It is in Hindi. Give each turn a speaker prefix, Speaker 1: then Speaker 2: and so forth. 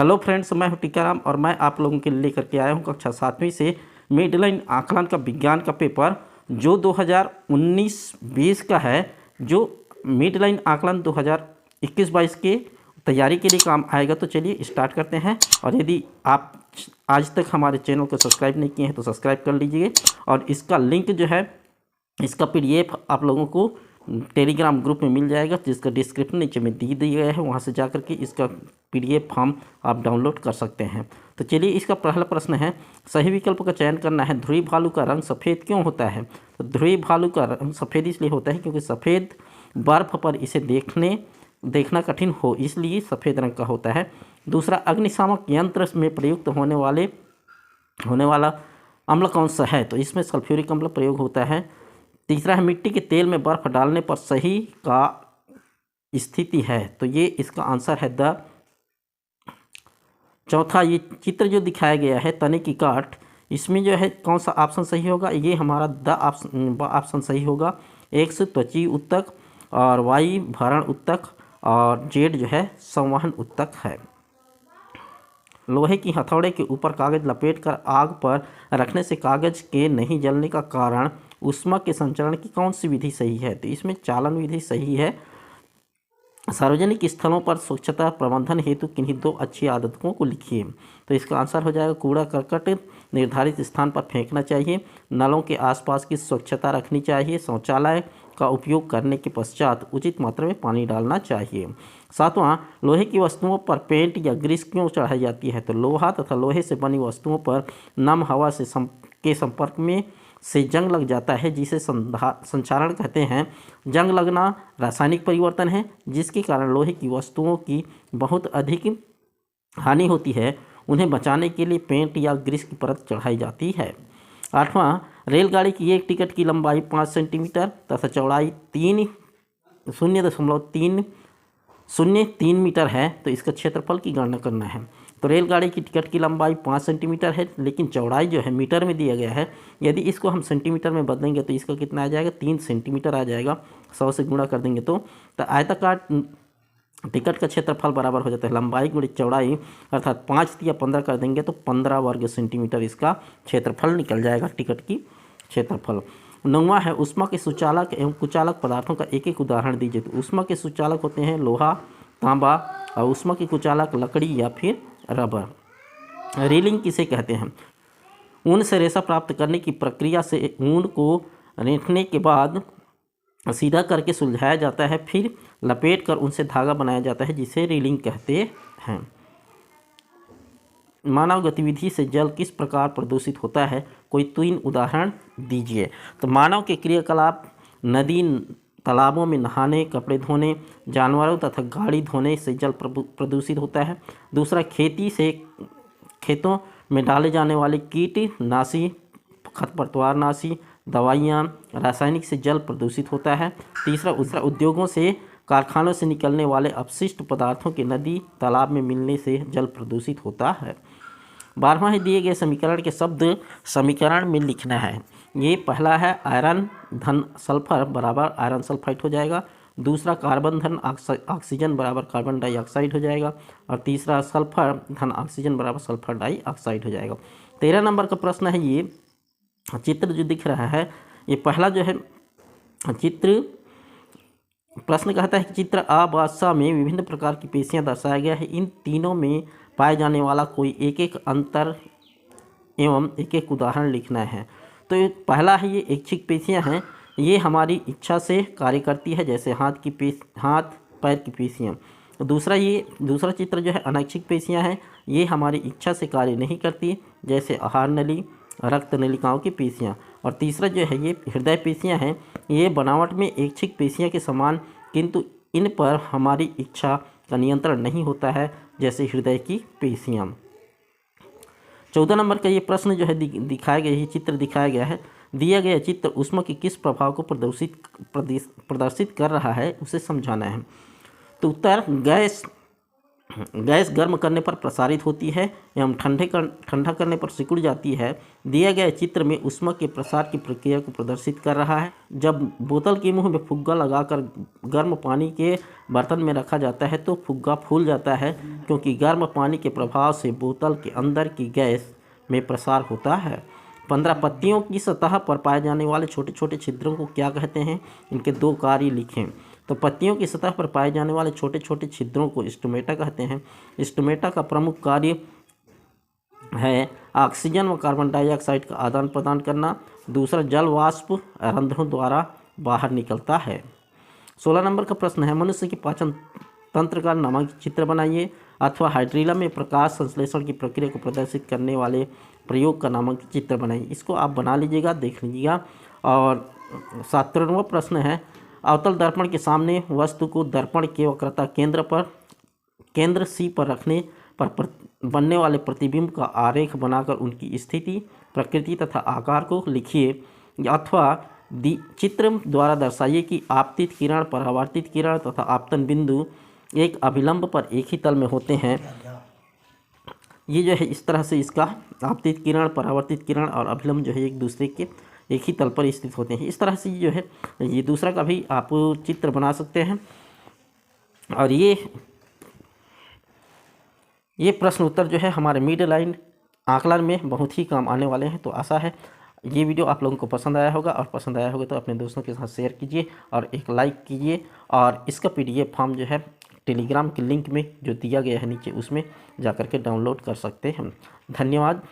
Speaker 1: हेलो फ्रेंड्स, मैं हूं टीकाराम और मैं आप लोगों के लिए लेकर के आया हूं कक्षा 7वीं से मिड लाइन आकलन का विज्ञान का पेपर जो 2019-20 का है, जो मिड लाइन आकलन 2021-22 के तैयारी के लिए काम आएगा। तो चलिए स्टार्ट करते हैं। और यदि आप आज तक हमारे चैनल को सब्सक्राइब नहीं किए हैं तो सब्सक्राइब कर लीजिए। और इसका लिंक जो है, इसका PDF आप लोगों को टेलीग्राम ग्रुप में मिल जाएगा, जिसका डिस्क्रिप्शन नीचे में दी गया है। वहाँ से जा कर के इसका PDF फॉर्म आप डाउनलोड कर सकते हैं। तो चलिए, इसका पहला प्रश्न है, सही विकल्प का चयन करना है। ध्रुवी भालू का रंग सफ़ेद क्यों होता है? तो ध्रुवी भालू का रंग सफ़ेद इसलिए होता है क्योंकि सफ़ेद बर्फ पर इसे देखना कठिन हो, इसलिए सफ़ेद रंग का होता है। दूसरा, अग्निशामक यंत्र में प्रयुक्त होने वाला अम्ल कौन सा है? तो इसमें सल्फ्यूरिक अम्ल प्रयोग होता है। तीसरा है, मिट्टी के तेल में बर्फ डालने पर सही का स्थिति है। तो ये इसका आंसर है द। चौथा, ये चित्र जो दिखाया गया है तने की काट, इसमें जो है कौन सा ऑप्शन सही होगा? ये हमारा द ऑप्शन सही होगा। एक्स त्वची उत्तक, और वाई भरण उत्तक, और जेड जो है संवहन उत्तक है। लोहे की हथौड़े के ऊपर कागज लपेटकर आग पर रखने से कागज के नहीं जलने का कारण ऊष्मा के संचरण की कौन सी विधि सही है? तो इसमें चालन विधि सही है। सार्वजनिक स्थलों पर स्वच्छता प्रबंधन हेतु किन्हीं 2 अच्छी आदतों को लिखिए। तो इसका आंसर हो जाएगा, कूड़ा करकट निर्धारित स्थान पर फेंकना चाहिए, नलों के आसपास की स्वच्छता रखनी चाहिए, शौचालय का उपयोग करने के पश्चात उचित मात्रा में पानी डालना चाहिए। 7वां, लोहे की वस्तुओं पर पेंट या ग्रीस क्यों चढ़ाई जाती है? तो लोहा तथा लोहे से बनी वस्तुओं पर नम हवा के संपर्क में से जंग लग जाता है, जिसे संक्षारण कहते हैं। जंग लगना रासायनिक परिवर्तन है, जिसके कारण लोहे की वस्तुओं की बहुत अधिक हानि होती है। उन्हें बचाने के लिए पेंट या ग्रीस की परत चढ़ाई जाती है। 8वां, रेलगाड़ी की एक टिकट की लंबाई 5 सेंटीमीटर तथा चौड़ाई 0.303 मीटर है, तो इसका क्षेत्रफल की गणना करना है। तो रेलगाड़ी की टिकट की लंबाई 5 सेंटीमीटर है, लेकिन चौड़ाई जो है मीटर में दिया गया है। यदि इसको हम सेंटीमीटर में बदलेंगे तो इसका कितना आ जाएगा? 3 सेंटीमीटर आ जाएगा। 100 से गुणा कर देंगे तो आयताकार टिकट का क्षेत्रफल बराबर हो जाता है लंबाई गुणित चौड़ाई, अर्थात 5 या 15 कर देंगे तो 15 वर्ग सेंटीमीटर इसका क्षेत्रफल निकल जाएगा, टिकट की क्षेत्रफल। 9वां है, ऊष्मा के सुचालक एवं कुचालक पदार्थों का एक एक उदाहरण दीजिए। तो ऊष्मा के सुचालक होते हैं लोहा, तांबा, और ऊष्मा के कुचालक लकड़ी या फिर रबर। रीलिंग किसे कहते हैं? ऊन से रेशा प्राप्त करने की प्रक्रिया से ऊन को रेंटने के बाद सीधा करके सुलझाया जाता है, फिर लपेट कर उनसे धागा बनाया जाता है, जिसे रीलिंग कहते हैं। मानव गतिविधि से जल किस प्रकार प्रदूषित होता है? कोई 3 उदाहरण दीजिए। तो मानव के क्रियाकलाप नदी तालाबों में नहाने, कपड़े धोने, जानवरों तथा गाड़ी धोने से जल प्रदूषित होता है। दूसरा, खेतों में डाले जाने वाले कीटनाशी, खरपतवारनाशी, दवाइयाँ, रासायनिक से जल प्रदूषित होता है। तीसरा, उद्योगों से, कारखानों से निकलने वाले अपशिष्ट पदार्थों के नदी तालाब में मिलने से जल प्रदूषित होता है। 12वां है, दिए गए समीकरण के शब्द समीकरण में लिखना है। ये पहला है, आयरन धन सल्फर बराबर आयरन सल्फाइड हो जाएगा। दूसरा, कार्बन धन ऑक्सीजन बराबर कार्बन डाइऑक्साइड हो जाएगा। और तीसरा, सल्फर धन ऑक्सीजन बराबर सल्फर डाइऑक्साइड हो जाएगा। 13 नंबर का प्रश्न है, ये चित्र जो दिख रहा है, ये पहला जो है चित्र, प्रश्न कहता है कि चित्र आ व स में विभिन्न प्रकार की पेशियां दर्शाया गया है। इन तीनों में पाए जाने वाला कोई एक एक अंतर एवं एक एक उदाहरण लिखना है। तो पहला है, ये ऐच्छिक पेशियां हैं। ये हमारी इच्छा से कार्य करती है, जैसे हाथ पैर की पेशियां। दूसरा चित्र जो है अनैच्छिक पेशियां हैं। ये हमारी इच्छा से कार्य नहीं करती, जैसे आहार नली, रक्त नलिकाओं की पेशियां। और तीसरा जो है, ये हृदय पेशियां हैं। ये बनावट में ऐच्छिक पेशियां के समान, किंतु इन पर हमारी इच्छा का नियंत्रण नहीं होता है, जैसे हृदय की पेशियां। 14 नंबर का ये प्रश्न जो है दिखाया गया, ये चित्र दिखाया गया है। दिया गया चित्र ऊष्मा के किस प्रभाव को प्रदर्शित कर रहा है, उसे समझाना है। तो उत्तर, गैस गर्म करने पर प्रसारित होती है एवं ठंडा करने पर सिकुड़ जाती है। दिया गया चित्र में ऊष्मा के प्रसार की प्रक्रिया को प्रदर्शित कर रहा है। जब बोतल के मुंह में फुग्गा लगाकर गर्म पानी के बर्तन में रखा जाता है तो फुग्गा फूल जाता है, क्योंकि गर्म पानी के प्रभाव से बोतल के अंदर की गैस में प्रसार होता है। 15 पत्तियों की सतह पर पाए जाने वाले छोटे छोटे छिद्रों को क्या कहते हैं? इनके 2 कार्य लिखें। तो पत्तियों की सतह पर पाए जाने वाले छोटे छोटे छिद्रों को स्टोमेटा कहते हैं। स्टोमेटा का प्रमुख कार्य है ऑक्सीजन व कार्बन डाइऑक्साइड का आदान प्रदान करना। दूसरा, जल वाष्प रंध्रों द्वारा बाहर निकलता है। 16 नंबर का प्रश्न है, मनुष्य की पाचन तंत्र का नामक चित्र बनाइए, अथवा हाइड्रीला में प्रकाश संश्लेषण की प्रक्रिया को प्रदर्शित करने वाले प्रयोग का नामक चित्र बनाइए। इसको आप बना लीजिएगा, देख लीजिएगा। और 17वां प्रश्न है, अवतल दर्पण के सामने वस्तु को दर्पण के वक्रता केंद्र सी पर रखने पर बनने वाले प्रतिबिंब का आरेख बनाकर उनकी स्थिति, प्रकृति तथा आकार को लिखिए, अथवा चित्र द्वारा दर्शाइए कि आपतित किरण, परावर्तित किरण तथा आपतन बिंदु एक अभिलंब पर एक ही तल में होते हैं। ये जो है इस तरह से इसका आपतित किरण, परावर्तित किरण और अभिलंब जो है एक दूसरे के एक ही तल पर स्थित होते हैं। इस तरह से जो है ये दूसरा का भी आप चित्र बना सकते हैं। और ये प्रश्न उत्तर जो है हमारे मिड लाइन आकलन में बहुत ही काम आने वाले हैं। तो आशा है ये वीडियो आप लोगों को पसंद आया होगा, और पसंद आया होगा तो अपने दोस्तों के साथ शेयर कीजिए और एक लाइक कीजिए। और इसका PDF फॉर्म जो है टेलीग्राम के लिंक में जो दिया गया है नीचे, उसमें जा कर के डाउनलोड कर सकते हैं। धन्यवाद।